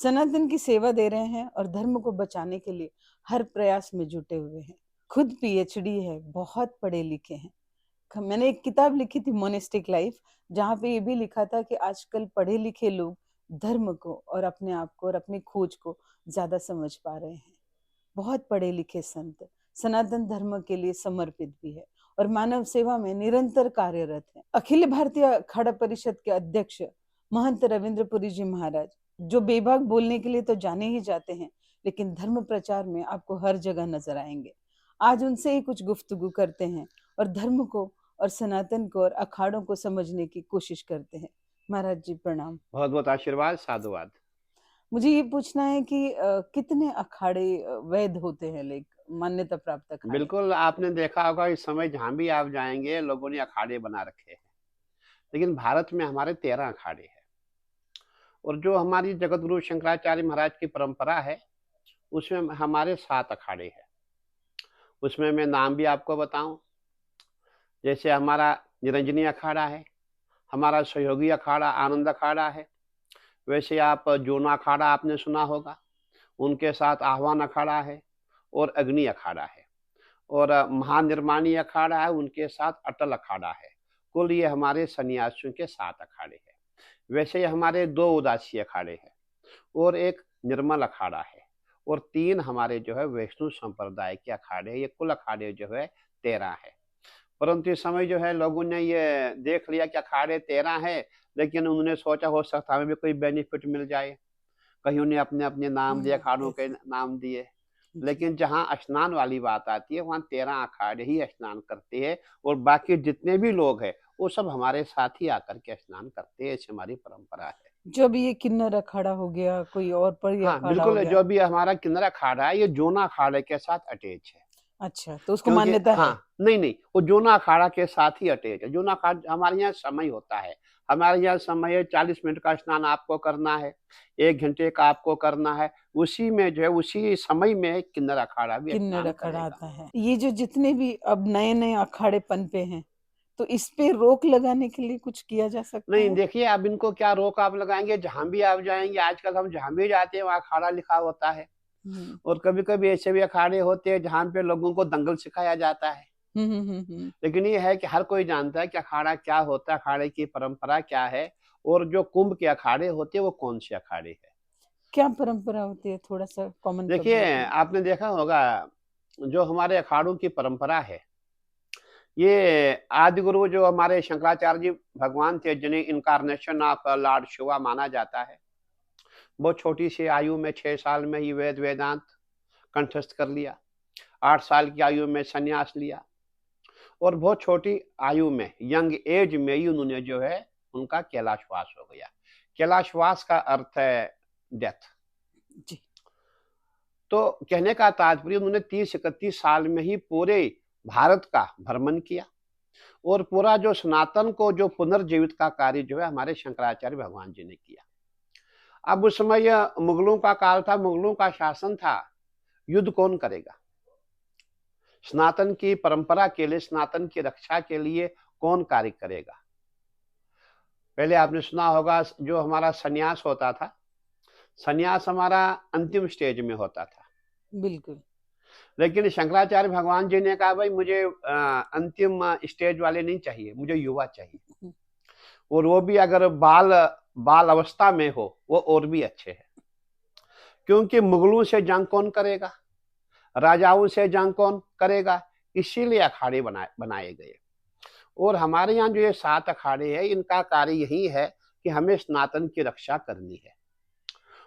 सनातन की सेवा दे रहे हैं और धर्म को बचाने के लिए हर प्रयास में जुटे हुए हैं। खुद पीएचडी है, बहुत पढ़े लिखे हैं। मैंने एक किताब लिखी थी मोनेस्टिक लाइफ, जहाँ पे ये भी लिखा था कि आजकल पढ़े लिखे लोग धर्म को और अपने आप को और अपनी खोज को ज्यादा समझ पा रहे हैं। बहुत पढ़े लिखे संत सनातन धर्म के लिए समर्पित भी है और मानव सेवा में निरंतर कार्यरत है। अखिल भारतीय अखाड़ा परिषद के अध्यक्ष महंत रविंद्रपुरी जी महाराज, जो बेबाक बोलने के लिए तो जाने ही जाते हैं, लेकिन धर्म प्रचार में आपको हर जगह नजर आएंगे। आज उनसे ही कुछ गुफ्तगू करते हैं और धर्म को और सनातन को और अखाड़ों को समझने की कोशिश करते हैं। महाराज जी प्रणाम। बहुत बहुत आशीर्वाद, साधुवाद। मुझे ये पूछना है कि कितने अखाड़े वैध होते हैं, लाइक मान्यता प्राप्त अखाड़े? बिल्कुल, आपने देखा होगा इस समय जहाँ भी आप जाएंगे लोगों ने अखाड़े बना रखे हैं। लेकिन भारत में हमारे 13 अखाड़े हैं। और जो हमारी जगत गुरु शंकराचार्य महाराज की परंपरा है उसमें हमारे 7 अखाड़े हैं। उसमें मैं नाम भी आपको बताऊं, जैसे हमारा निरंजनी अखाड़ा है, हमारा सहयोगी अखाड़ा आनंद अखाड़ा है। वैसे आप जूना अखाड़ा आपने सुना होगा, उनके साथ आह्वान अखाड़ा है और अग्नि अखाड़ा है। और महानिर्माणी अखाड़ा है, उनके साथ अटल अखाड़ा है। कुल ये हमारे सन्यासियों के 7 अखाड़े हैं। वैसे हमारे 2 उदासी अखाड़े हैं और एक निर्मल अखाड़ा है और 3 हमारे जो है वैष्णव संप्रदाय के अखाड़े। ये कुल अखाड़े जो है 13 है। परंतु इस समय जो है लोगों ने ये देख लिया कि अखाड़े 13 है, लेकिन उन्होंने सोचा हो सकता हमें भी कोई बेनिफिट मिल जाए। कहीं उन्हें अपने अपने नाम दिए, अखाड़ों के ऐसा नाम दिए। जी। लेकिन जहाँ स्नान वाली बात आती है वहाँ 13 अखाड़े ही स्नान करते हैं और बाकी जितने भी लोग हैं वो सब हमारे साथ ही आकर के स्नान करते हैं। ऐसी हमारी परंपरा है। जो भी ये किन्नर अखाड़ा हो गया, कोई और परी हाँ अखाड़ा हो बिल्कुल, गया। जो भी हमारा किन्नर अखाड़ा है ये जूना अखाड़े के साथ अटैच है। अच्छा, तो उसको क्योंकि मान्यता हाँ, है। नहीं नहीं, वो जूना अखाड़ा के साथ ही अटैच है। जूना अखाड़ा हमारे यहाँ समय होता है। हमारे यहाँ समय है 40 मिनट का स्नान आपको करना है, 1 घंटे का आपको करना है। उसी में जो है उसी समय में किन्नर अखाड़ा भी किन्नर स्नान अखाड़ा करेगा। आता है। ये जो जितने भी अब नए नए अखाड़े पनपे हैं, तो इस पे रोक लगाने के लिए कुछ किया जा सकता नहीं है? देखिए, अब इनको क्या रोक आप लगाएंगे, जहां भी आप जाएंगे आजकल हम जहां भी जाते हैं वहाँ अखाड़ा लिखा होता है। हम्म और कभी कभी ऐसे भी अखाड़े होते हैं जहाँ पे लोगों को दंगल सिखाया जाता है। हम्म। लेकिन ये है कि हर कोई जानता है कि अखाड़ा क्या होता है, अखाड़े की परंपरा क्या है और जो कुंभ के अखाड़े होते हैं वो कौन से अखाड़े हैं। क्या परंपरा होती है, थोड़ा सा कॉमन देखिए, पब्लिक में? आपने देखा होगा जो हमारे अखाड़ों की परंपरा है, ये आदि गुरु जो हमारे शंकराचार्य जी भगवान थे, जिन्हें इनकारनेशन ऑफ लॉर्ड शिवा माना जाता है, बहुत छोटी सी आयु में 6 साल में ही वेद वेदांत कंठस्थ कर लिया। 8 साल की आयु में संन्यास लिया और बहुत छोटी आयु में, यंग एज में ही उन्होंने जो है उनका कैलाशवास हो गया। कैलाशवास का अर्थ है डेथ। जी। तो कहने का तात्पर्य, उन्होंने 30-31 साल में ही पूरे भारत का भ्रमण किया और पूरा जो सनातन को जो पुनर्जीवित का कार्य जो है हमारे शंकराचार्य भगवान जी ने किया। अब उस समय मुगलों का काल था, मुगलों का शासन था। युद्ध कौन करेगा? सनातन की परंपरा के लिए, सनातन की रक्षा के लिए कौन कार्य करेगा? पहले आपने सुना होगा जो हमारा सन्यास होता था, सन्यास हमारा अंतिम स्टेज में होता था। बिल्कुल। लेकिन शंकराचार्य भगवान जी ने कहा भाई मुझे अंतिम स्टेज वाले नहीं चाहिए, मुझे युवा चाहिए। और वो भी अगर बाल बाल अवस्था में हो वो और भी अच्छे है। क्योंकि मुगलों से जंग कौन करेगा, राजाओं से जंग कौन करेगा, इसीलिए अखाड़े बनाए गए। और हमारे यहाँ जो ये 7 अखाड़े हैं, इनका कार्य यही है कि हमें सनातन की रक्षा करनी है।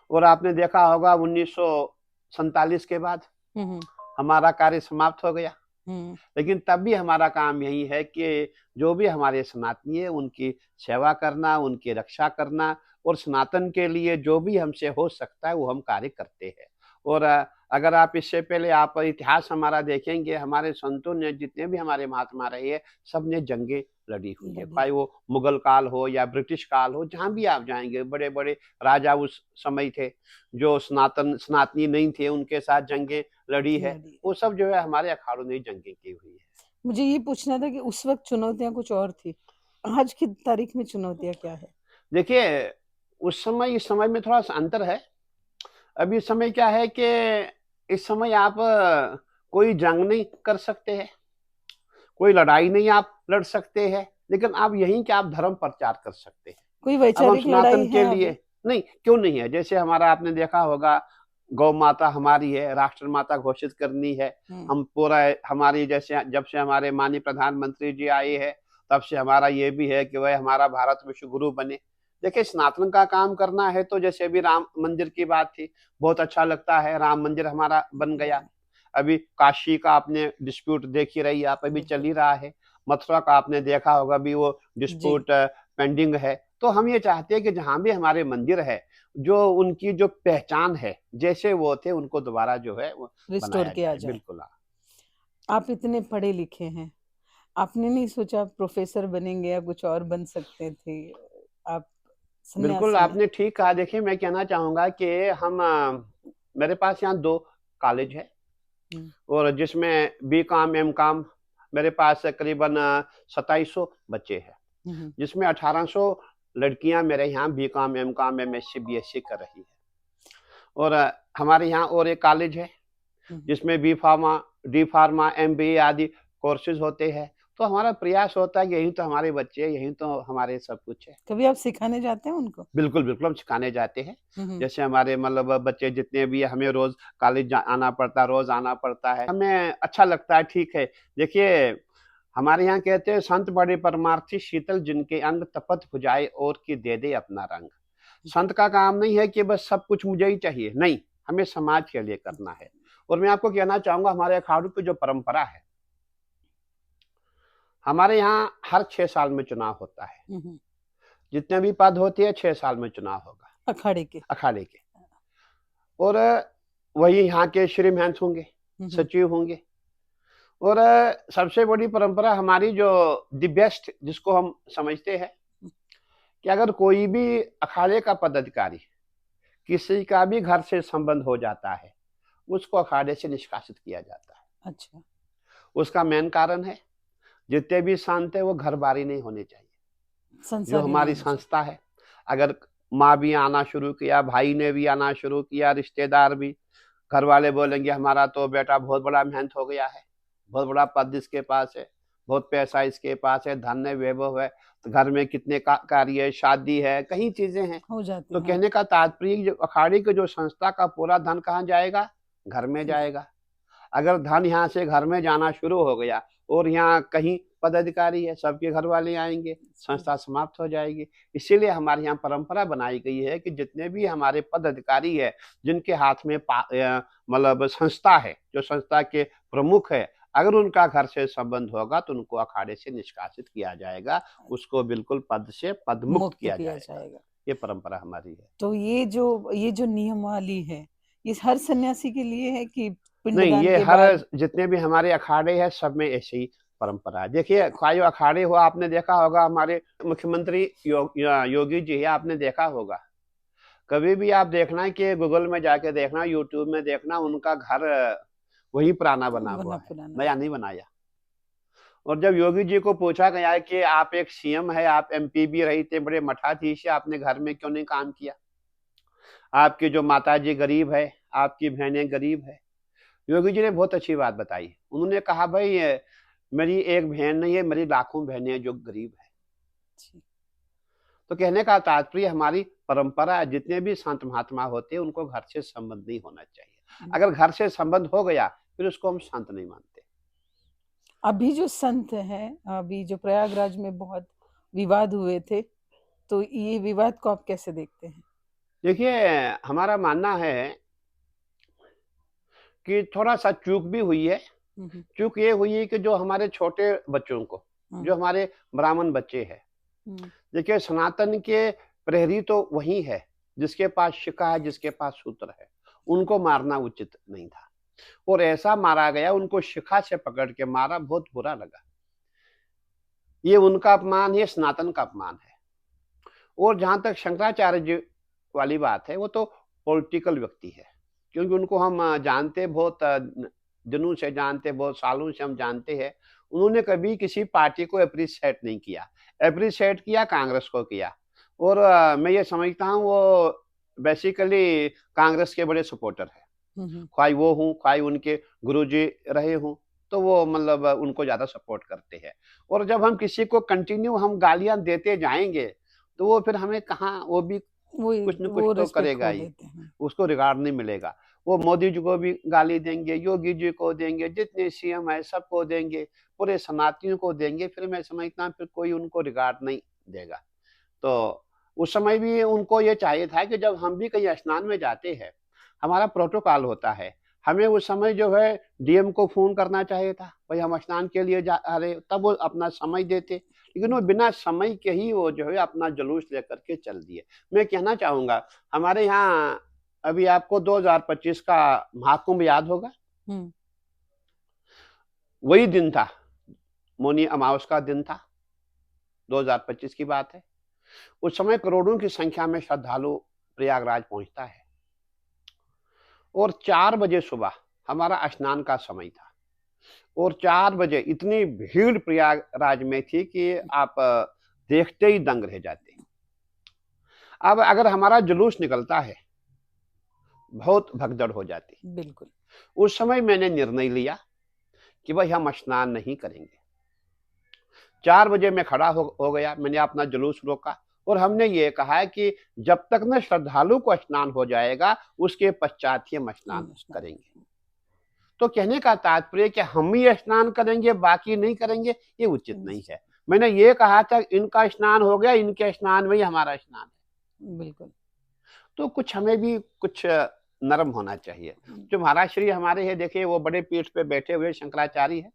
और आपने देखा होगा 1947 के बाद हम्म हमारा कार्य समाप्त हो गया। हम्म। लेकिन तब भी हमारा काम यही है कि जो भी हमारे सनातनी है उनकी सेवा करना, उनकी रक्षा करना और सनातन के लिए जो भी हमसे हो सकता है वो हम कार्य करते हैं। और अगर आप इससे पहले आप इतिहास हमारा देखेंगे, हमारे संतों ने, जितने भी हमारे महात्मा रहे हैं, सब ने जंगें लड़ी हुई है। लड़ी। चाहे वो मुगल काल हो या ब्रिटिश काल हो, जहाँ भी आप जाएंगे बड़े बड़े राजा उस समय थे जो सनातनी नहीं थे, उनके साथ जंगें लड़ी है। लड़ी। वो सब जो है हमारे अखाड़ों ने जंगें की हुई है। मुझे ये पूछना था कि उस वक्त चुनौतियां कुछ और थी, आज की तारीख में चुनौतियां क्या है? देखिए, उस समय इस समय में थोड़ा सा अंतर है। अभी समय क्या है कि इस समय आप कोई जंग नहीं कर सकते हैं, कोई लड़ाई नहीं आप लड़ सकते हैं, लेकिन आप यहीं के आप धर्म प्रचार कर सकते हैं। कोई अब हम वैचारिक सनातन लड़ाई के है लिए अभी? नहीं, क्यों नहीं है? जैसे हमारा आपने देखा होगा, गौ माता हमारी है, राष्ट्र माता घोषित करनी है। हम पूरा हमारी जैसे जब से हमारे माननीय प्रधानमंत्री जी आए हैं, तब से हमारा ये भी है कि वह हमारा भारत विश्व गुरु बने। देखिए, सनातन का काम करना है तो जैसे अभी राम मंदिर की बात थी, बहुत अच्छा लगता है, राम मंदिर हमारा बन गया। अभी काशी का आपने डिस्प्यूट देख ही रही आप, अभी चल बिल्कुल। ही रहा है। मथुरा का आपने देखा होगा, अभी वो जी। डिस्प्यूट पेंडिंग है। तो हम ये चाहते हैं कि जहाँ भी हमारे मंदिर है, जो उनकी जो पहचान है, जैसे वो थे उनको दोबारा जो है वो रिस्टोर बनाया किया जाए। जाए। बिल्कुल। आप इतने पढ़े लिखे हैं, आपने नहीं सोचा प्रोफेसर बनेंगे या कुछ और बन सकते थे? आप बिल्कुल, सन्यासी हैं। आपने ठीक कहा। देखिए, मैं कहना चाहूँगा कि हम मेरे पास यहाँ 2 कॉलेज है, हुँ, और जिसमें बीकॉम, एमकॉम मेरे पास करीबन 2700 बच्चे हैं, हुँ, हुँ, जिसमें 1800 लड़कियाँ मेरे यहाँ बीकॉम, एमकॉम, एमएससी, बीएससी कर रही है। और हमारे यहाँ और एक कॉलेज है, हुँ, हुँ। जिसमें B pharma, D pharma, MBA आदि कोर्सेज़ होते हैं। तो हमारा प्रयास होता है कि यहीं तो हमारे बच्चे हैं, यहीं तो हमारे सब कुछ है। कभी आप सिखाने जाते हैं उनको? बिल्कुल, बिल्कुल, हम सिखाने जाते हैं। हुँ, हुँ, जैसे हमारे मतलब बच्चे जितने भी हैं, हमें रोज़ कॉलेज आना पड़ता है, रोज़ आना पड़ता है। हमें अच्छा लगता है, ठीक है। देखिए, हमारे यहाँ कहते हैं, संत बड़े परमार्थी शीतल जिनके अंग, तपत भुजाए और की दे दे अपना रंग। जी। संत का काम नहीं है कि बस सब कुछ मुझे ही चाहिए, नहीं, हमें समाज के लिए करना है। और मैं आपको कहना चाहूँगा, हमारे अखाड़ों की जो परंपरा है, हमारे यहाँ हर 6 साल में चुनाव होता है। हुँ, हुँ। जितने भी पद होते हैं, 6 साल में चुनाव होगा, अखाड़े के। अखाड़े के। और वही यहाँ के श्री महंत होंगे, हुँ, हुँ, सचिव होंगे। और सबसे बड़ी परंपरा हमारी जो द बेस्ट जिसको हम समझते हैं, हुँ। कि अगर कोई भी अखाड़े का पदाधिकारी किसी का भी घर से संबंध हो जाता है, उसको अखाड़े से निष्कासित किया जाता है। अच्छा। उसका मेन कारण है, जितने भी संत हैं वो घर-बारी नहीं होने चाहिए। जो संसारी नहीं हमारी होना चाहिए। संस्था है, अगर माँ भी आना शुरू किया, भाई ने भी आना शुरू किया, रिश्तेदार भी, घर वाले बोलेंगे हमारा तो बेटा बहुत बड़ा मेहनत हो गया है, बहुत बड़ा पद इसके पास है, बहुत पैसा इसके पास है, धन है, वैभव है, तो घर में कितने कार्य है, शादी है, कई चीजें हैं। हो जाती तो हाँ। कहने का तात्पर्य, जो अखाड़े की जो संस्था का पूरा धन कहाँ जाएगा? घर में जाएगा। अगर धन यहाँ से घर में जाना शुरू हो गया, और यहाँ कहीं पदाधिकारी है, सबके घर वाले आएंगे, सही। संस्था समाप्त हो जाएगी। इसीलिए हमारे यहाँ परंपरा बनाई गई है कि जितने भी हमारे पदाधिकारी है, जिनके हाथ में मतलब संस्था है, जो संस्था के प्रमुख है, अगर उनका घर से संबंध होगा तो उनको अखाड़े से निष्कासित किया जाएगा, उसको बिल्कुल पद से पदमुक्त मुक्त किया किया जाएगा। जाएगा। ये परंपरा हमारी है। तो ये जो नियमावली है, ये हर सन्यासी के लिए है कि नहीं, पिंडदान ये के हर बाद? जितने भी हमारे अखाड़े हैं, सब में ऐसी ही परंपरा है। देखिए, खायो अखाड़े हो, आपने देखा होगा, हमारे मुख्यमंत्री योगी जी है, आपने देखा होगा। कभी भी आप देखना कि गूगल में जाके देखना, यूट्यूब में देखना, उनका घर वही पुराना बना बना हुआ है, पुराना है। नया नहीं बनाया। और जब योगी जी को पूछा गया है कि आप एक सीएम है, आप एमपी भी रही थे, बड़े मठाधीश है, आपने घर में क्यों नहीं काम किया? आपकी जो माताजी गरीब है, आपकी बहनें गरीब है। योगी जी ने बहुत अच्छी बात बताई। उन्होंने कहा, भाई मेरी एक बहन नहीं है, मेरी लाखों बहनें हैं जो गरीब है। जी। तो कहने का तात्पर्य, हमारी परंपरा है, जितने भी संत महात्मा होते हैं उनको घर से संबंध नहीं होना चाहिए। अगर घर से संबंध हो गया, फिर उसको हम संत नहीं मानते। अभी जो संत हैं, अभी जो प्रयागराज में बहुत विवाद हुए थे, तो ये विवाद को आप कैसे देखते हैं? देखिए, हमारा मानना है कि थोड़ा सा चूक भी हुई है। हुँ, हुँ, चूक ये हुई है कि जो हमारे छोटे बच्चों को, हुँ, जो हमारे ब्राह्मण बच्चे हैं, हुँ, देखिए, सनातन के प्रहरी तो वही है, जिसके पास शिखा है, जिसके पास सूत्र है। उनको मारना उचित नहीं था, और ऐसा मारा गया, उनको शिखा से पकड़ के मारा, बहुत बुरा लगा। ये उनका अपमान, ये सनातन का अपमान है। और जहाँ तक शंकराचार्य जी वाली बात है, वो तो पॉलिटिकल व्यक्ति है, क्योंकि उनको हम जानते हैं, बहुत दिनों से जानते हैं, बहुत सालों से हम जानते हैं। उन्होंने कभी किसी पार्टी को एप्रिशिएट नहीं किया, एप्रिशिएट किया कांग्रेस को किया। और मैं ये समझता हूँ, वो बेसिकली कांग्रेस के बड़े सपोर्टर हैं। ख्वाही वो हूँ, ख्वाही उनके गुरुजी रहे हूँ, तो वो मतलब उनको ज़्यादा सपोर्ट करते हैं। और जब हम किसी को कंटिन्यू हम गालियाँ देते जाएँगे, तो वो फिर हमें कहाँ वो भी कुछ न कुछ वो तो रिस्पेक्ट करेगा खो ही, देते हैं। उसको रिगार्ड नहीं मिलेगा। वो मोदी जी को भी गाली देंगे, योगी जी को देंगे, जितने सीएम हैं सबको देंगे, पूरे सनातनियों को देंगे, फिर मैं समझता हूँ फिर कोई उनको रिगार्ड नहीं देगा। तो उस समय भी उनको ये चाहिए था कि जब हम भी कहीं स्नान में जाते हैं, हमारा प्रोटोकॉल होता है, हमें उस समय जो है डीएम को फ़ोन करना चाहिए था, भई हम स्नान के लिए जा रहे, तब वो अपना समय देते। लेकिन वो बिना समय के ही वो जो है अपना जुलूस लेकर के चल दिए। मैं कहना चाहूँगा, हमारे यहाँ अभी आपको 2025 का महाकुंभ याद होगा? हुँ। वही दिन था, मौनी अमावस का दिन था, 2025 की बात है। उस समय करोड़ों की संख्या में श्रद्धालु प्रयागराज पहुँचता है और 4 बजे सुबह हमारा स्नान का समय था और 4 बजे इतनी भीड़ प्रयागराज में थी कि आप देखते ही दंग रह जाते। अब अगर हमारा जुलूस निकलता है, बहुत भगदड़ हो जाती। बिल्कुल। उस समय मैंने निर्णय लिया कि भाई हम स्नान नहीं करेंगे। 4 बजे मैं खड़ा हो गया, मैंने अपना जुलूस रोका और हमने ये कहा है कि जब तक न श्रद्धालु को स्नान हो जाएगा, उसके पश्चात ही हम स्नान करेंगे। तो कहने का तात्पर्य कि हम ही स्नान करेंगे, बाकी नहीं करेंगे, ये उचित नहीं है। मैंने ये कहा था इनका स्नान हो गया, इनके स्नान में ही हमारा स्नान है। बिल्कुल। तो कुछ हमें भी कुछ नरम होना चाहिए। जो महाराज श्री हमारे हैं देखिए वो बड़े पीठ पे बैठे हुए शंकराचार्य हैं,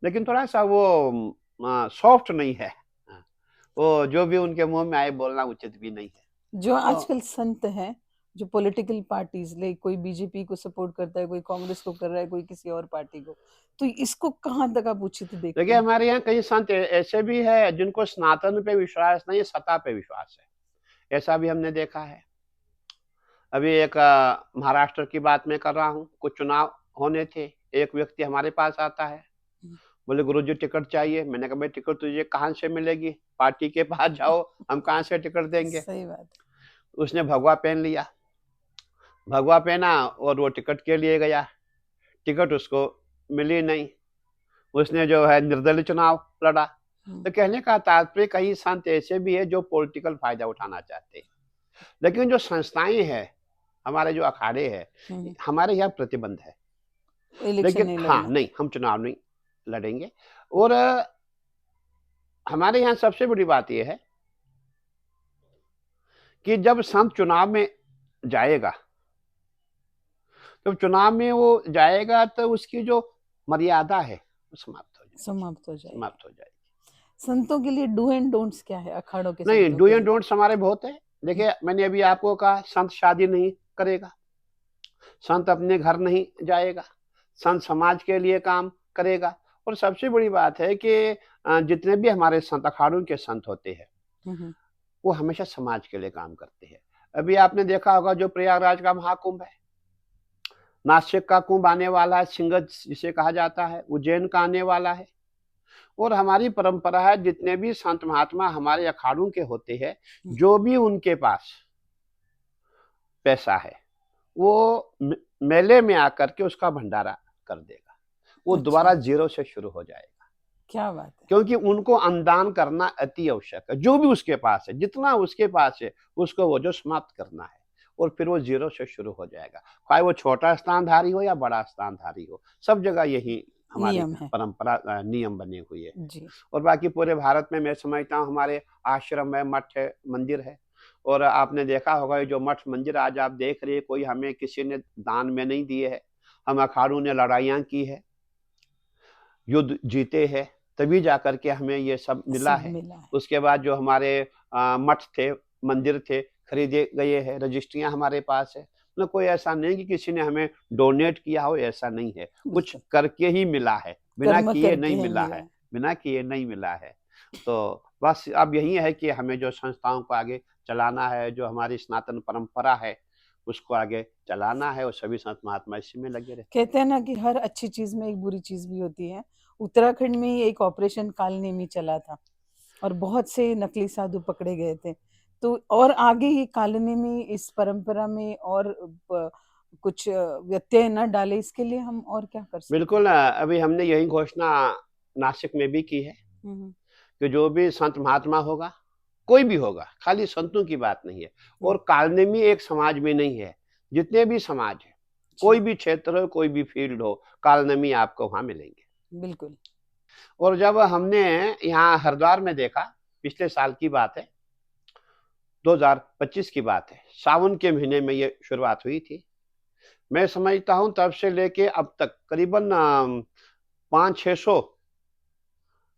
लेकिन थोड़ा-सा वो सॉफ्ट नहीं है। हाँ, वो जो भी उनके मुँह में आए बोलना उचित भी नहीं है। जो तो आजकल संत हैं, जो पॉलिटिकल पार्टीज़ लाइक कोई बीजेपी को सपोर्ट करता है, कोई कांग्रेस को कर रहा है, कोई किसी और पार्टी को, तो इसको कहाँ तक आप उचित देखते देखिए हैं? हमारे यहाँ कई संत ऐसे भी हैं जिनको सनातन पे विश्वास नहीं है, सत्ता पे विश्वास है। ऐसा भी हमने देखा है। अभी एक महाराष्ट्र की बात मैं कर रहा हूँ, कुछ चुनाव होने थे, एक व्यक्ति हमारे पास आता है, बोले गुरुजी टिकट चाहिए। मैंने कहा भाई टिकट तुझे कहाँ से मिलेगी? पार्टी के पास जाओ, हम कहाँ से टिकट देंगे? सही बात है। उसने भगवा पहन लिया, भगवा पहना और वो टिकट के लिए गया, टिकट उसको मिली नहीं, उसने जो है निर्दलीय चुनाव लड़ा। तो कहने का तात्पर्य कई संत ऐसे भी है जो पॉलिटिकल फायदा उठाना चाहते हैं, लेकिन जो संस्थाएं हैं, हमारे जो अखाड़े हैं, हमारे यहाँ प्रतिबंध है। इलेक्शन लेकिन नहीं हाँ, लड़ना। नहीं हम चुनाव नहीं लड़ेंगे और हमारे यहाँ सबसे बड़ी बात ये है कि जब संत चुनाव में जाएगा, जब चुनाव में वो जाएगा तो उसकी जो मर्यादा है वो समाप्त हो जाएगी। समाप्त हो जाएगी। संतों के लिए डू एंड डोंट्स क्या है अखाड़ों के नहीं, संतों डू के एंड लिए? डोंट्स हमारे बहुत है। देखिए मैंने अभी आपको कहा संत शादी नहीं करेगा, संत अपने घर नहीं जाएगा, संत समाज के लिए काम करेगा और सबसे बड़ी बात है कि जितने भी हमारे संत अखाड़ों के संत होते हैं, वो हमेशा समाज के लिए काम करते हैं। अभी आपने देखा होगा जो प्रयागराज का महाकुंभ है, नासिक का कुंभ आने वाला है, सिंगज जिसे कहा जाता है, उज्जैन का आने वाला है और हमारी परंपरा है जितने भी संत महात्मा हमारे अखाड़ों के होते हैं, जो भी उनके पास पैसा है, वो मेले में आकर के उसका भंडारा कर देगा, वो दोबारा जीरो से शुरू हो जाएगा। क्या बात है। क्योंकि उनको अनुदान करना अति आवश्यक है, जो भी उसके पास है, जितना उसके पास है उसको वो जो समाप्त करना है और फिर वो जीरो से शुरू हो जाएगा, चाहे वो छोटा स्थानधारी हो या बड़ा स्थानधारी हो, सब जगह यही हमारी परंपरा नियम बने हुए है जी। और बाकी पूरे भारत में मैं समझता हूँ हमारे आश्रम है, मठ है, मंदिर है और आपने देखा होगा जो मठ मंदिर आज आप देख रहे हैं, कोई हमें किसी ने दान में नहीं दिए है, हम अखाड़ों ने लड़ाइयाँ की है, युद्ध जीते हैं, तभी जाकर के हमें ये सब मिला है। उसके बाद जो हमारे मठ थे, मंदिर थे, खरीदे गए हैं, रजिस्ट्रियां हमारे पास है। मतलब कोई ऐसा नहीं कि किसी ने हमें डोनेट किया हो, ऐसा नहीं है, कुछ करके ही मिला है, बिना किए नहीं मिला है, बिना किए नहीं मिला है। तो बस अब यही है कि हमें जो संस्थाओं को आगे चलाना है, जो हमारी सनातन परंपरा है उसको आगे चलाना है और सभी संत महात्मा इसी में लगे रहते। कहते हैं ना कि हर अच्छी चीज में एक बुरी चीज भी होती है। उत्तराखंड में ही एक ऑपरेशन कालनेमी चला था और बहुत से नकली साधु पकड़े गए थे, तो और आगे ये कॉलोनी में इस परंपरा में और कुछ व्यत्यय न डाले, इसके लिए हम और क्या कर सकते हैं? बिल्कुल, अभी हमने यही घोषणा नासिक में भी की है कि जो भी संत महात्मा होगा, कोई भी होगा, खाली संतों की बात नहीं है, और कॉलोनी एक समाज में नहीं है, जितने भी समाज है, कोई भी क्षेत्र हो, कोई भी फील्ड हो, कॉलोनी आपको वहां मिलेंगे। बिल्कुल। और जब हमने यहाँ हरिद्वार में देखा, पिछले साल की बात है, 2025 की बात है, सावन के महीने में ये शुरुआत हुई थी। मैं समझता हूं तब से लेके अब तक करीबन 500-600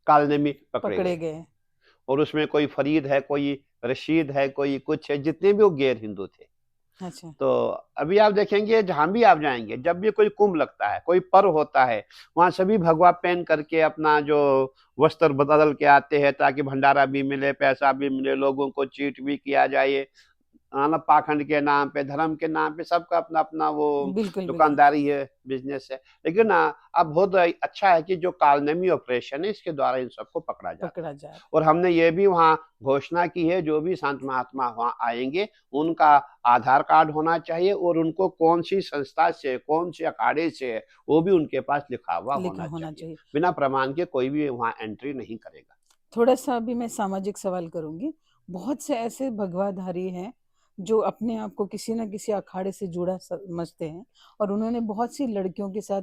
कॉलोनी पकड़े गए, और उसमें कोई फरीद है, कोई रशीद है, कोई कुछ है, जितने भी वो गैर हिंदू थे। अच्छा। तो अभी आप देखेंगे जहां भी आप जाएंगे, जब भी कोई कुंभ लगता है, कोई पर्व होता है, वहां सभी भगवा पहन करके अपना जो वस्त्र बदल के आते हैं, ताकि भंडारा भी मिले, पैसा भी मिले, लोगों को चीट भी किया जाए, पाखंड के नाम पे, धर्म के नाम पे, सबका अपना अपना वो बिल्कुल, दुकानदारी है, बिजनेस है। लेकिन अब बहुत अच्छा है कि जो कॉलोनी ऑपरेशन है, इसके द्वारा इन सबको पकड़ा जाता है। और हमने ये भी वहाँ घोषणा की है, जो भी संत महात्मा वहाँ आएंगे, उनका आधार कार्ड होना चाहिए, और उनको कौन सी संस्था से, कौन से अखाड़े से, वो भी उनके पास लिखा हुआ होना चाहिए। बिना प्रमाण के कोई भी वहाँ एंट्री नहीं करेगा। थोड़ा सा अभी मैं सामाजिक सवाल करूंगी। बहुत से ऐसे भगवाधारी हैं जो अपने आप को किसी न किसी अखाड़े से जुड़ा समझते हैं, और उन्होंने बहुत सी लड़कियों के साथ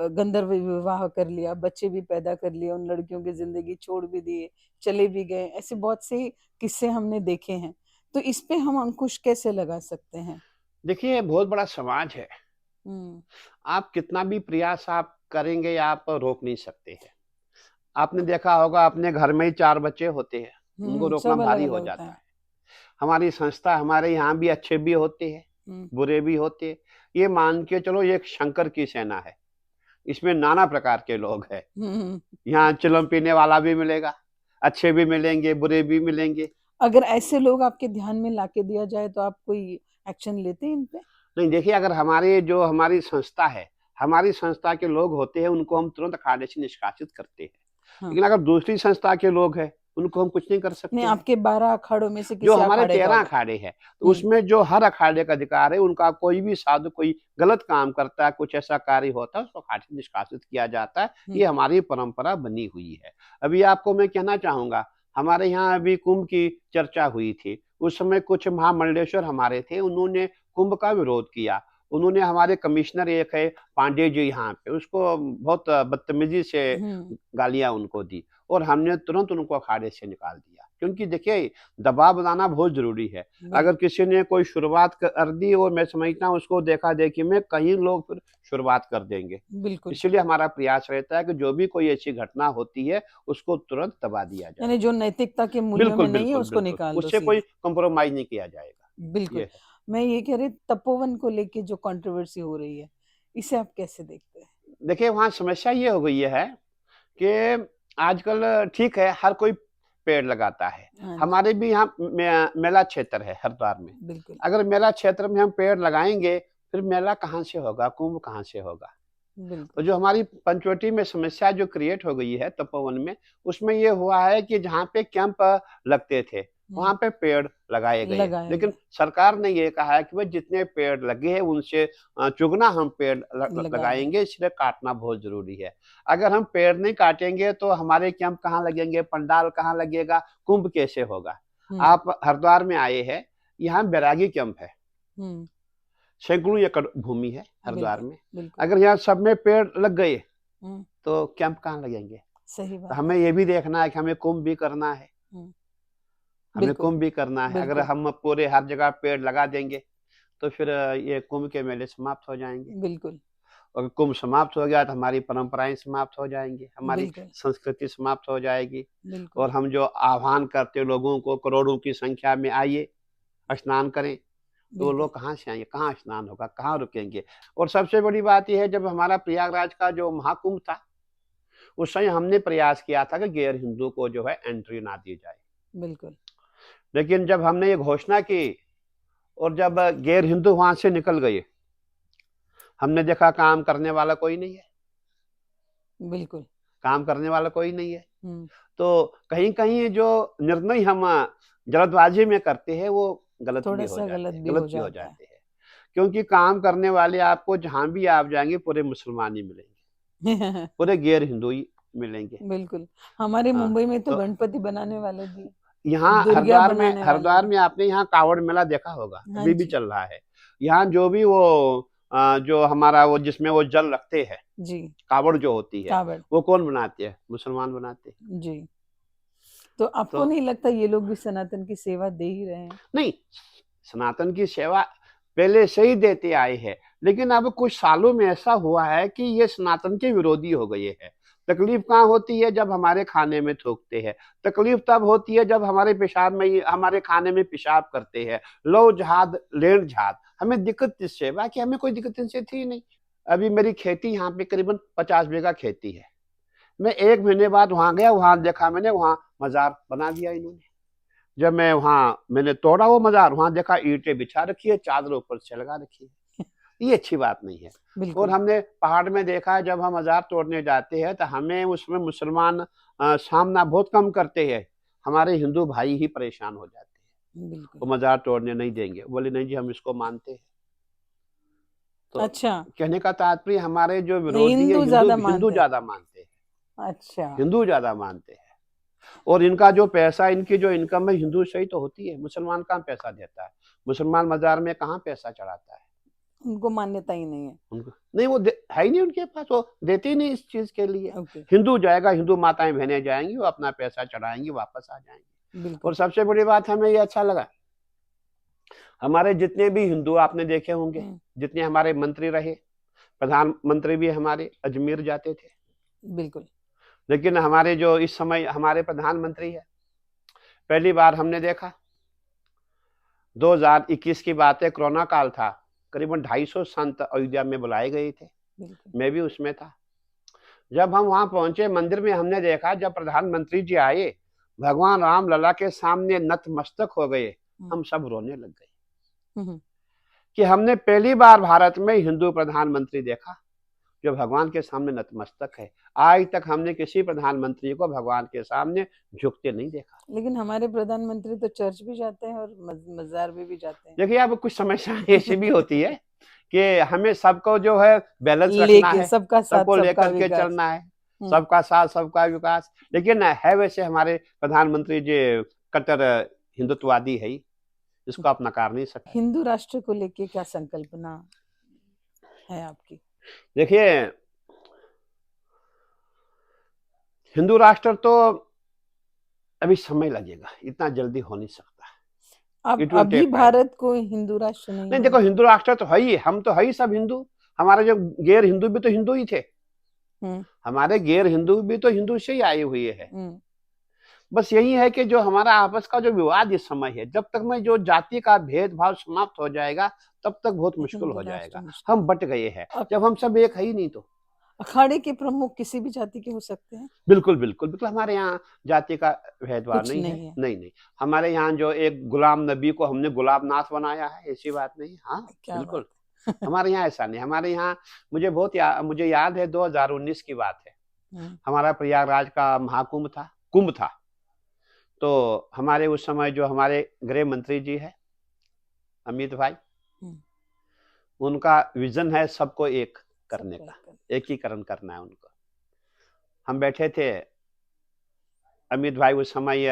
गंधर्व विवाह कर लिया, बच्चे भी पैदा कर लिए, उन लड़कियों की जिंदगी छोड़ भी दिए, चले भी गए। ऐसे बहुत से किस्से हमने देखे हैं। तो इस पे हम अंकुश कैसे लगा सकते हैं? देखिए, बहुत बड़ा समाज है, आप कितना भी प्रयास आप करेंगे, आप रोक नहीं सकते हैं। आपने देखा होगा, अपने घर में ही 4 बच्चे होते हैं, उनको रोकना भारी हो जाता है। हमारी संस्था, हमारे यहाँ भी अच्छे भी होते हैं, बुरे भी होते हैं। ये मान के चलो, ये एक शंकर की सेना है, इसमें नाना प्रकार के लोग हैं। यहाँ चिलम पीने वाला भी मिलेगा, अच्छे भी मिलेंगे, बुरे भी मिलेंगे। अगर ऐसे लोग आपके ध्यान में लाके दिया जाए तो आप कोई एक्शन लेते हैं इन पे? नहीं, देखिए, अगर हमारी संस्था है, हमारी संस्था के लोग होते हैं, उनको हम तुरंत अखाड़े से निष्कासित करते हैं। लेकिन अगर दूसरी संस्था के लोग हैं, उनको हम कुछ नहीं कर सकते। नहीं, आपके 12 अखाड़ों में से जो किसी हमारे अखाड़े 13 अखाड़े हैं, तो उसमें जो हर अखाड़े का अधिकार है, उनका कोई भी साधु कोई गलत काम करता है, कुछ ऐसा कार्य होता है, उसको अखाड़े से निष्कासित किया जाता है। ये हमारी परंपरा बनी हुई है। अभी आपको मैं कहना चाहूंगा, हमारे यहाँ अभी कुंभ की चर्चा हुई थी, उस समय कुछ महामंडलेश्वर हमारे थे, उन्होंने कुंभ का विरोध किया। उन्होंने हमारे कमिश्नर एक है पांडे जी यहाँ पे, उसको बहुत बदतमीजी से गालियां उनको दी, और हमने तुरंत उनको अखाड़े से निकाल दिया। क्योंकि देखिए, दबाव बनाना बहुत जरूरी है। अगर किसी ने कोई शुरुआत कर दी, और मैं समझता हूँ उसको देखा देखी में कई लोग फिर शुरुआत कर देंगे। इसलिए हमारा प्रयास रहता है कि जो भी कोई ऐसी घटना होती है, उसको तुरंत दबा दिया जाए। यानी जो नैतिकता के मूल्यों में नहीं है, उसको निकाल दो, उससे कोई कॉम्प्रोमाइज नहीं किया जाएगा। बिल्कुल। मैं ये कह रही, तपोवन को लेके जो कंट्रोवर्सी हो रही है, इसे आप कैसे देखते हैं? देखिए, वहाँ समस्या ये हो गई है कि आजकल ठीक है, हर कोई पेड़ लगाता है। हमारे भी यहाँ मेला क्षेत्र है हरिद्वार में। बिल्कुल। अगर मेला क्षेत्र में हम पेड़ लगाएंगे, फिर मेला कहाँ से होगा, कुंभ कहाँ से होगा? तो जो हमारी पंचवटी में समस्या जो क्रिएट हो गई है तपोवन में, उसमें ये हुआ है कि जहाँ पे कैंप लगते थे, वहां पे पेड़ लगाए गए। लेकिन सरकार ने ये कहा है कि भाई जितने पेड़ लगे हैं, उनसे चुगना हम पेड़ लगाएंगे, इसलिए काटना बहुत जरूरी है। अगर हम पेड़ नहीं काटेंगे तो हमारे कैंप कहाँ लगेंगे, पंडाल कहाँ लगेगा, कुंभ कैसे होगा? आप हरिद्वार में आए हैं, यहाँ बैरागी कैंप है, सैकड़ों एकड़ भूमि है हरिद्वार में। अगर यहाँ सब में पेड़ लग गए तो कैंप कहाँ लगेंगे? सही बात। तो हमें ये भी देखना है कि हमें कुंभ भी करना है, हमें कुंभ भी करना है। अगर हम पूरे हर जगह पेड़ लगा देंगे तो फिर ये कुंभ के मेले समाप्त हो जाएंगे। बिल्कुल। और कुंभ समाप्त हो गया तो हमारी परंपराएं समाप्त हो जाएंगी, हमारी संस्कृति समाप्त हो जाएगी। और हम जो आह्वान करते लोगों को, करोड़ों की संख्या में आइए स्नान करें, तो लोग कहाँ से आएंगे, कहाँ स्नान होगा, कहाँ रुकेंगे? और सबसे बड़ी बात यह है, जब हमारा प्रयागराज का जो महाकुंभ था, उस समय हमने प्रयास किया था कि गैर हिंदू को जो है एंट्री ना दी जाए। बिल्कुल। लेकिन जब हमने ये घोषणा की और जब गैर हिंदू वहां से निकल गए, हमने देखा काम करने वाला कोई नहीं है। बिल्कुल। काम करने वाला कोई नहीं है। हम्म, तो कहीं-कहीं जो निर्णय हम जल्दबाजी में करते हैं वो गलत भी थोड़ा हो सा जाते गलत हैं, भी गलत हो भी हो जाता है। जाते हैं। क्योंकि काम करने वाले आपको जहाँ भी आप जाएँगे पूरे मुसलमान ही मिलेंगे, पूरे गैर हिंदू ही मिलेंगे। बिल्कुल। हमारे हाँ, मुंबई में तो तो गणपति बनाने वाले भी, यहाँ दुर्गा बनाने वाले हरिद्वार भी। में आपने यहाँ कावड़ मेला देखा होगा, हाँ अभी भी जी। चल रहा है। यहाँ जो भी वो जो हमारा वो जिसमें वो जल रखते हैं, जी। कावड़ जो होती है, कावड़। वो कौन बनाते हैं? मुसलमान बनाते हैं। जी। तो तो आपको नहीं लगता ये लोग भी सनातन की सेवा दे ही रहे हैं? नहीं, सनातन की सेवा पहले से ही देते आए हैं, लेकिन अब कुछ सालों में ऐसा हुआ है कि ये सनातन के विरोधी हो गए हैं। तकलीफ कहाँ होती है? जब हमारे खाने में थूकते हैं। तकलीफ तब होती है जब हमारे पेशाब में हमारे खाने में पेशाब करते हैं। लौ जहाद लेण जहाद, हमें दिक्कत किससे? बाकी हमें कोई दिक्कत इनसे थी नहीं। अभी मेरी खेती यहाँ पे करीबन 50 बीघा खेती है। मैं 1 महीने बाद वहाँ गया, वहाँ देखा मैंने, वहाँ मज़ार बना दिया इन्होंने। जब मैं वहाँ मैंने तोड़ा वो मज़ार, वहाँ देखा ईंटें बिछा रखी है, चादर ऊपर से लगा रखी है। ये अच्छी बात नहीं है। और बिल्कुल। हमने पहाड़ में देखा है, जब हम मज़ार तोड़ने जाते हैं तो हमें उसमें मुसलमान सामना बहुत कम करते हैं। हमारे हिंदू भाई ही परेशान हो जाते हैं। बिल्कुल। वो मज़ार तोड़ने नहीं देंगे। बोले नहीं जी हम इसको मानते हैं। तो अच्छा, कहने का तात्पर्य हमारे जो विरोधी है हिंदू हिंदू ज्यादा हिंदू मानते हैं। ज़्यादा मानते हैं। अच्छा। हिंदू ज़्यादा मानते हैं। और इनका जो पैसा, इनकी जो इनकम है हिंदू से ही तो होती है। मुसलमान कहाँ पैसा देता है? मुसलमान मज़ार में कहाँ पैसा चढ़ाता है? उनको मान्यता ही नहीं है। उनको नहीं, वो है ही नहीं उनके पास, वो देते ही नहीं इस चीज़ के लिए। ओके। हिंदू जाएगा, हिंदू माताएँ बहनें जाएँगी, वो अपना पैसा चढ़ाएँगी, वापस आ जाएँगी। बिल्कुल। और सबसे बड़ी बात हमें ये अच्छा लगा, हमारे जितने भी हिंदू आपने देखे होंगे, हम्म, जितने हमारे मंत्री रहे, प्रधानमंत्री भी हमारे अजमेर जाते थे। बिल्कुल। लेकिन हमारे जो इस समय हमारे प्रधानमंत्री हैं, पहली बार हमने देखा 2021 की बात है, कोरोना काल था। करीबन 250 संत अयोध्या में बुलाए गए थे। बिल्कुल। मैं भी उसमें था। जब हम वहां पहुंचे मंदिर में, हमने देखा जब प्रधानमंत्री जी आए, भगवान राम लला के सामने नतमस्तक हो गए। हम्म, हम सब रोने लग गए हम्म, कि हमने पहली बार भारत में हिंदू प्रधानमंत्री देखा जो भगवान के सामने नतमस्तक है। आज तक हमने किसी प्रधानमंत्री को भगवान के सामने झुकते नहीं देखा। लेकिन हमारे प्रधानमंत्री तो चर्च भी जाते हैं और मजार में भी जाते हैं। देखिए, अब कुछ समस्याएं ऐसी भी होती है कि हमें सबको जो है बैलेंस रखना लेके है, सबका साथ सबको सबका लेकर के विकास। चलना है, हम्म। सबका साथ सबका विकास। लेकिन है वैसे हमारे प्रधानमंत्री जी कट्टर हिंदुत्ववादी है ही, इसको आप नकार नहीं सकते। हिंदू राष्ट्र को लेके क्या संकल्पना है आपकी? देखिए, हिंदू राष्ट्र तो अभी समय लगेगा, इतना जल्दी हो नहीं सकता। आप इट विल अभी टेक टाइम। भारत को हिंदू राष्ट्र नहीं नहीं देखो, मानते? हिंदू राष्ट्र तो है ही, हम तो है ही सब हिंदू। हमारे जो गैर हिंदू भी तो हिंदू ही थे। हम्म, हमारे गैर हिंदू भी तो हिंदू से ही आए हुए हैं। हम्म। बस यही है कि जो हमारा आपस का जो विवाद इस समय है, जब तक में जो जाति का भेदभाव समाप्त हो जाएगा, तब तक बहुत मुश्किल हिंदू हो राष्ट्र जाएगा। मुश्किल हम है। बट गए हैं, अख- जब हम सब एक है ही नहीं तो। अखाड़े के प्रमुख किसी भी जाति के हो सकते हैं? बिल्कुल बिल्कुल बिल्कुल, हमारे यहाँ जाति का भेदभाव कुछ नहीं है। नहीं है। नहीं नहीं, हमारे यहाँ जो एक गुलाम नबी को हमने गुलाब नाथ बनाया है, ऐसी बात नहीं। हाँ, क्या बात बिल्कुल। है। हमारे यहाँ ऐसा नहीं। हमारे यहाँ मुझे याद है 2019 की बात है। हम्म, हमारा प्रयागराज का महाकुंभ था, कुंभ था। तो हमारे उस समय जो हमारे गृह मंत्री जी है अमित भाई, हम्म। उनका विजन है सबको एक करने सबका का, एक। एकीकरण करना है उनको। हम बैठे थे, अमित भाई उस समय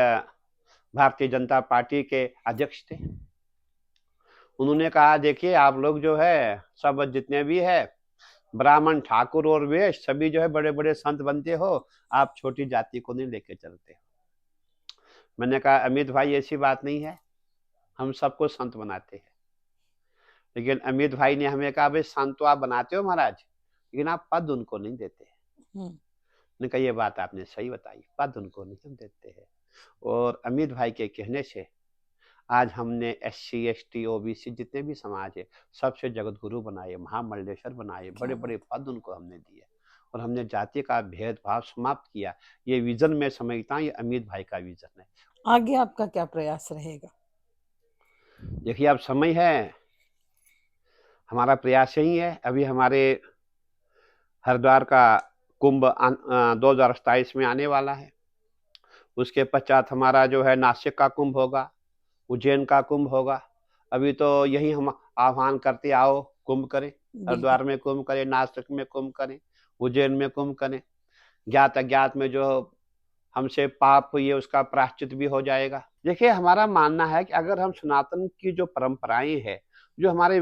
भारतीय जनता पार्टी के अध्यक्ष थे। उन्होंने कहा देखिए आप लोग जो है सब जितने भी है ब्राह्मण ठाकुर और वैश्य सभी जो है बड़े बड़े संत बनते हो, आप छोटी जाति को नहीं लेके चलते हो। मैंने कहा अमित भाई ऐसी बात नहीं है, हम सबको संत बनाते हैं। लेकिन अमित भाई ने हमें कहा भाई संत तो आप बनाते हो महाराज, लेकिन आप पद उनको नहीं देते। हम्म, ने कहा ये बात आपने सही बताई, पद उनको नहीं हम देते हैं। और अमित भाई के कहने से आज हमने SC ST OBC जितने भी समाज है सबसे जगत गुरु बनाए, महामंडलेश्वर बनाए, क्या बड़े बात। बड़े पद उनको हमने दिए और हमने जाति का भेदभाव समाप्त किया। ये विजन में समझता हूँ, ये अमित भाई का विजन है। आगे आपका क्या प्रयास रहेगा? देखिए अब समय है, हमारा प्रयास यही है। अभी हमारे हरिद्वार का कुंभ 2027 में आने वाला है। उसके पश्चात हमारा जो है नासिक का कुंभ होगा, उज्जैन का कुंभ होगा। अभी तो यही हम आह्वान करते आओ कुंभ करें, बिल्कुल। हरिद्वार में कुंभ करें, नासिक में कुंभ करें, उज्जैन में कुंभ करें। ज्ञात अज्ञात में जो हमसे पाप हुई है उसका प्रायश्चित भी हो जाएगा। देखिए हमारा मानना है कि अगर हम सनातन की जो परंपराएं हैं, जो हमारे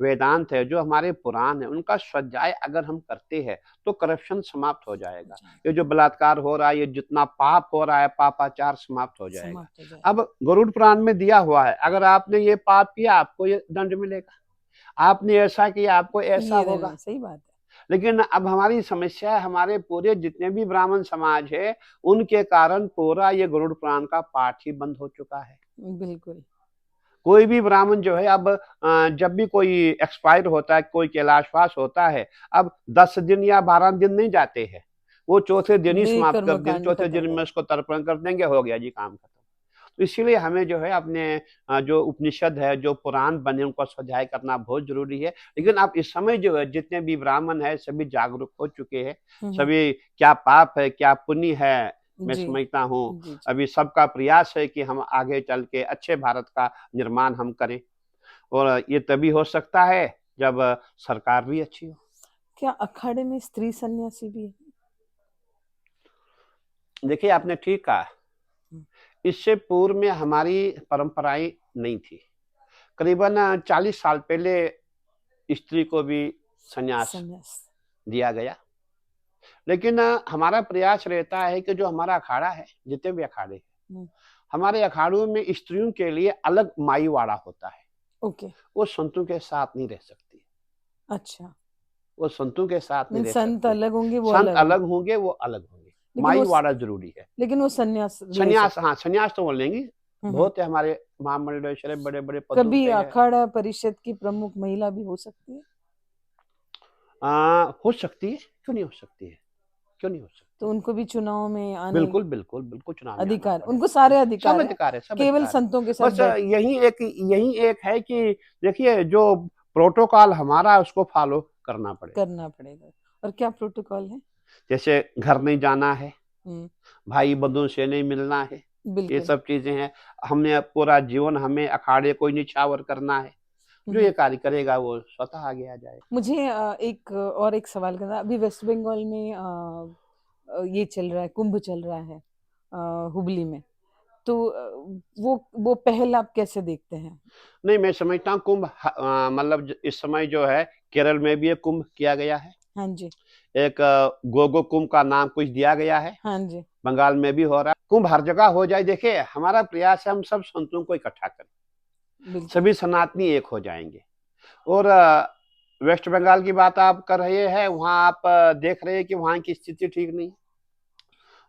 वेदांत है, जो हमारे पुराण है, उनका स्वाध्याय अगर हम करते हैं तो करप्शन समाप्त हो जाएगा। ये जो बलात्कार हो रहा है, ये जितना पाप हो रहा है, पापाचार समाप्त हो जाएगा। समाप्त हो जाएगा। अब गरुड़ पुराण में दिया हुआ है, अगर आपने ये पाप किया आपको ये दंड मिलेगा, आपने ऐसा किया आपको ऐसा ये होगा। सही बात है। लेकिन अब हमारी समस्या है, हमारे पूरे जितने भी ब्राह्मण समाज है उनके कारण पूरा ये गरुड़ पुराण का पाठ ही बंद हो चुका है। बिल्कुल। कोई भी ब्राह्मण जो है अब जब भी कोई एक्सपायर होता है, कोई कैलाशवास होता है, अब 10 दिन या 12 दिन नहीं जाते हैं, वो चौथे दिन ही वे समाप्त कर देंगे, कर्मकांड चौथे खत्म दिन में कर। उसको तर्पण कर देंगे, हो गया जी काम खत्म। तो इसीलिए हमें जो है अपने जो उपनिषद है, जो पुराण बने उनको स्वाध्याय करना बहुत जरूरी है। लेकिन अब इस समय जो है जितने भी ब्राह्मण है सभी जागरूक हो चुके हैं, सभी क्या पाप है क्या पुण्य है मैं जी समझता हूँ। जी जी। अभी सबका प्रयास है कि हम आगे चल के अच्छे भारत का निर्माण हम करें, और ये तभी हो सकता है जब सरकार भी अच्छी हो। क्या अखाड़े में स्त्री सन्यासी भी है? देखिए आपने ठीक कहा, इससे पूर्व में हमारी परंपराएं नहीं थी। करीबन 40 साल पहले स्त्री को भी संन्यास संन्यास। दिया गया। लेकिन हमारा प्रयास रहता है कि जो हमारा अखाड़ा है, जितने भी अखाड़े हैं, हमारे अखाड़ों में स्त्रियों के लिए अलग माईवाड़ा होता है। ओके। वो संतों के साथ नहीं रह सकती, अच्छा। वो संतों के साथ नहीं रह संत सकती। अलग होंगे, वो संत अलग होंगे। अलग होंगे, वो अलग होंगे। लेकिन वो माईवाड़ा जरूरी है। लेकिन वो संन्यास ले संन्यास, सकते। हाँ संन्यास तो बोल लेंगी, हम्म। बहुत है हमारे महामंडलेश्वर बड़े बड़े पदों कभी पे है। अखाड़ा परिषद की प्रमुख महिला भी हो सकती है? हो सकती है, क्यों नहीं हो सकती है, क्यों नहीं हो सकती। तो उनको भी चुनाव में आने बिल्कुल बिल्कुल बिल्कुल चुनाव में आना अधिकार, पड़ेगा। उनको सारे सब अधिकार है, अधिकार है, सब केवल अधिकार है। संतों के साथ बस यही एक है कि देखिए जो प्रोटोकॉल हमारा है उसको फॉलो करना पड़ेगा। करना पड़ेगा। और क्या प्रोटोकॉल है? जैसे घर नहीं जाना है, भाई बंधुओं से नहीं मिलना है, ये बिल्कुल। सब चीजें हैं। हमने पूरा जीवन हमें अखाड़े को निछावर करना है। जो ये कार्य करेगा वो स्वतः आगे आ जाएगा। मुझे एक सवाल करना। अभी वेस्ट बंगाल में ये चल रहा है, कुंभ चल रहा है हुबली में, तो वो पहल आप कैसे देखते हैं? नहीं, मैं समझता हूँ कुंभ मतलब इस समय जो है केरल में भी एक कुंभ किया गया है। हाँ जी। एक गोगो कुंभ का नाम कुछ दिया गया है। हाँ जी। बंगाल में भी हो रहा है। कुंभ हर जगह हो जाए। देखिए हमारा प्रयास है हम सब संतों को इकट्ठा करें, सभी सनातनी एक हो जाएंगे। और वेस्ट बंगाल की बात आप कर रहे हैं, वहां आप देख रहे हैं कि वहां की स्थिति ठीक नहीं,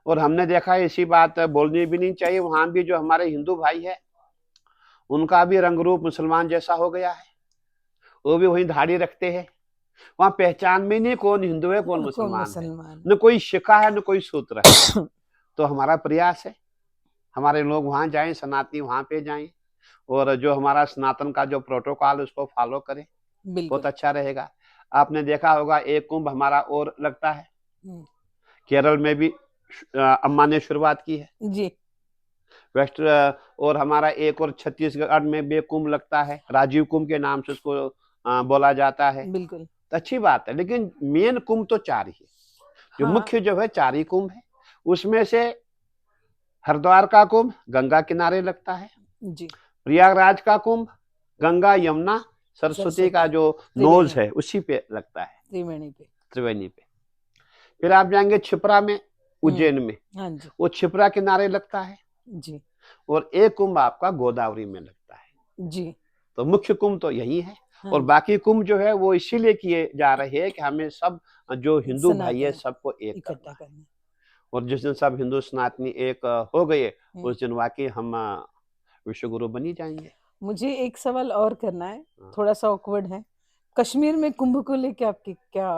और हमने देखा है इसी बात बोलनी भी नहीं चाहिए। वहां भी जो हमारे हिंदू भाई है उनका भी रंग रूप मुसलमान जैसा हो गया है, वो भी वही धाड़ी रखते हैं। वहां पहचान में नहीं कौन हिंदू है कौन मुसलमान है, न कोई शिखा है न कोई सूत्र है। तो हमारा प्रयास है हमारे लोग वहां जाएं, सनातनी वहां पे जाएं, और जो हमारा सनातन का जो प्रोटोकॉल उसको फॉलो करें, बहुत अच्छा रहेगा। आपने देखा होगा एक कुंभ हमारा और लगता है, केरल में भी अम्मा ने शुरुआत की है जी। वेस्ट और हमारा एक और छत्तीसगढ़ में भी कुंभ लगता है, राजीव कुंभ के नाम से उसको बोला जाता है। बिल्कुल तो अच्छी बात है। लेकिन मेन कुंभ तो 4 ही है, जो मुख्य जो है 4 ही कुंभ है। उसमें से हरिद्वार का कुंभ गंगा किनारे लगता है जी। प्रयागराज का कुंभ गंगा यमुना सरस्वती का जो नोज है उसी पे लगता है, त्रिवेणी पे। फिर आप जाएंगे छिपरा में, उज्जैन में, हाँ जी। वो छिपरा किनारे लगता है जी। और एक कुंभ आपका गोदावरी में लगता है जी। तो मुख्य कुंभ तो यही है। हाँ। और बाकी कुंभ जो है वो इसीलिए किए जा रहे हैं कि हमें सब जो हिंदू भाई है सबको एक करना है। और जिस दिन सब हिंदू सनातनी एक हो गए उस दिन वाकई हम विश्व गुरु बनी जाएंगे। मुझे एक सवाल और करना है, थोड़ा सा ऑकवर्ड है। कश्मीर में कुंभ को लेकर आपकी क्या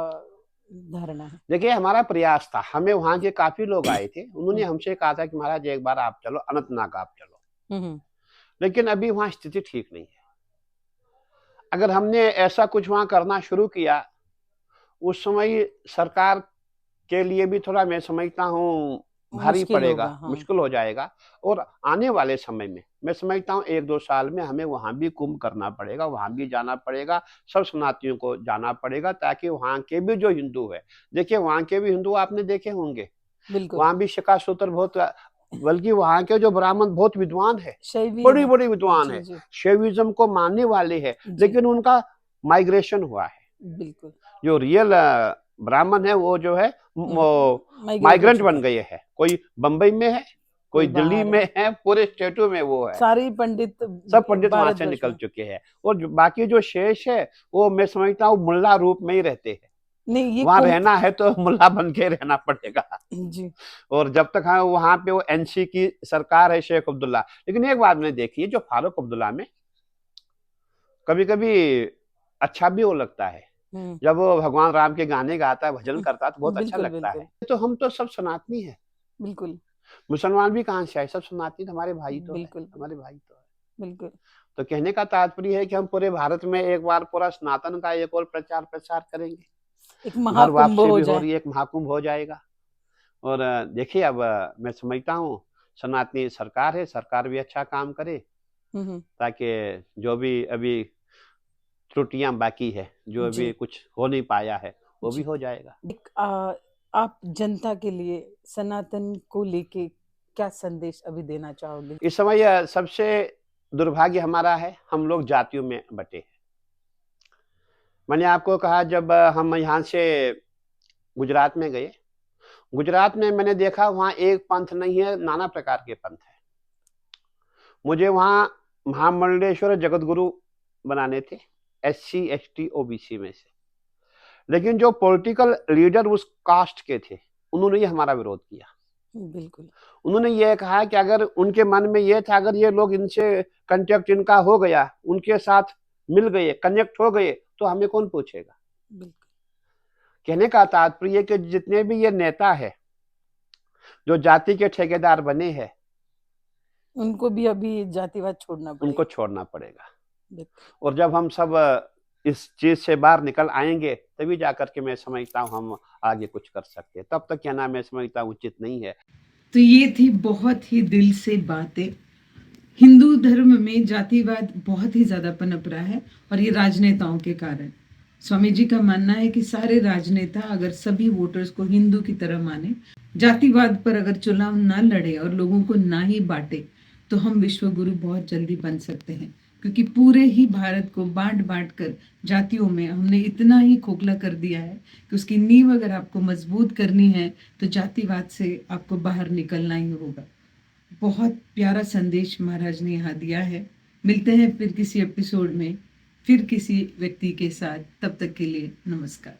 धारणा है? देखिए हमारा प्रयास था, हमें वहां के काफी लोग आए थे, उन्होंने हमसे कहा था कि महाराज एक बार आप चलो, अनंतनाग आप चलो। लेकिन अभी वहां स्थिति ठीक नहीं है। अगर हमने ऐसा कुछ वहां करना शुरू किया, उस समय सरकार के लिए भी थोड़ा मैं समझता हूँ भारी मुश्किल पड़ेगा, होगा, हाँ। मुश्किल हो जाएगा। और आने वाले समय में मैं समझता हूँ 1-2 साल में हमें वहाँ भी कुंभ करना पड़ेगा, वहाँ भी जाना पड़ेगा, सब सनातनियों को जाना पड़ेगा ताकि वहाँ के भी जो हिंदू है, देखिए वहाँ के भी हिंदू आपने देखे होंगे, बिल्कुल। वहाँ भी शिखा-सूत्र बहुत बल्कि वहाँ के जो ब्राह्मण बहुत विद्वान है, शैवी हैं। बड़ी-बड़ी विद्वान जी, है, जी। शैविज़्म को मानने वाले हैं, जी, लेकिन उनका माइग्रेशन हुआ है। बिल्कुल। जो रियल ब्राह्मण है वो जो है वो माइग्रेट हो माइग्रेंट चुके बन हैं। गए हैं। कोई बंबई में है, कोई कोई दिल्ली बाहर में है। है, पूरे स्टेटों में वो है। सारे ही पंडित सब पंडित वहाँ से भारतवर्ष निकल में। चुके हैं और जो बाकी जो शेष है, वो मैं समझता हूँ मुल्ला रूप में ही रहते हैं। नहीं, ये वहाँ कुंभ। रहना है तो मुल्ला बन के रहना पड़ेगा। जी। और जब तक हाँ, वहाँ पे वो एनसी की सरकार है शेख अब्दुल्ला। लेकिन एक बात मैंने देखी है जो फारूक अब्दुल्ला में कभी-कभी अच्छा भी वो लगता है। हुँ। जब वो भगवान राम के गाने गाता है, भजन करता है तो बहुत अच्छा बिल्कुल, लगता है। बिल्कुल। तो हम तो सब सनातनी हैं, बिल्कुल, मुसलमान भी कहाँ से आए, सब सनातनी तो हमारे भाई तो है, बिल्कुल, हमारे भाई तो है। बिल्कुल। तो कहने का तात्पर्य है कि हम पूरे भारत में एक बार पूरा सनातन का एक और प्रचार-प्रसार करेंगे। एक घर महाकुंभ वापसी हो भी हो जाए। रही है, एक महाकुंभ हो जाएगा। और देखिए अब मैं समझता हूँ सनातनी सरकार है, सरकार भी अच्छा काम करे हुँ, हुँ। ताकि जो भी अभी त्रुटियाँ बाकी है, जो अभी जी, कुछ हो नहीं पाया है, वो भी जी। हो जाएगा। एक आप जनता के लिए सनातन को लेके क्या संदेश अभी देना चाहोगे? इस समय सबसे दुर्भाग्य हमारा है, हम लोग जातियों में बँटे हैं। मैंने आपको कहा जब हम यहाँ से गुजरात में गए, गुजरात में मैंने देखा वहाँ एक पंथ नहीं है, नाना प्रकार के पंथ हैं। मुझे वहाँ महामंडलेश्वर जगतगुरु बनाने थे, एससी, एसटी, ओबीसी में से। लेकिन जो पॉलिटिकल लीडर उस कास्ट के थे, उन्होंने ही हमारा विरोध किया। बिल्कुल, उन्होंने ये कहा कि अगर उनके मन में ये था अगर ये लोग इनसे कॉन्टैक्ट इनका हो गया, उनके साथ मिल गए, कनेक्ट हो गए, तो हमें कौन पूछेगा? बिल्कुल। कहने का तात्पर्य कि जितने भी ये नेता है, जो जाति के ठेकेदार बने हैं, उनको भी अभी जातिवाद छोड़ना उनको पड़ेगा। छोड़ना पड़ेगा। बिल्कुल। और जब हम सब इस चीज़ से बाहर निकल आएँगे, तभी जाकर के मैं समझता हूँ हम आगे कुछ कर सकते हैं। तब तक कहना मैं समझता हूँ उचित नहीं है। तो ये थी बहुत ही दिल से बातें। हिंदू धर्म में जातिवाद बहुत ही ज़्यादा पनप रहा है और ये राजनेताओं के कारण। स्वामी जी का मानना है कि सारे राजनेता अगर सभी वोटर्स को हिंदू की तरह माने, जातिवाद पर अगर चुनाव ना लड़े और लोगों को ना ही बांटे, तो हम विश्व गुरु बहुत जल्दी बन सकते हैं। क्योंकि पूरे ही भारत को बांट-बांट कर जातियों में हमने इतना ही खोखला कर दिया है कि उसकी नींव अगर आपको मजबूत करनी है, तो जातिवाद से आपको बाहर निकलना ही होगा। बहुत प्यारा संदेश महाराज ने यहाँ दिया है। मिलते हैं फिर किसी एपिसोड में, फिर किसी व्यक्ति के साथ। तब तक के लिए नमस्कार।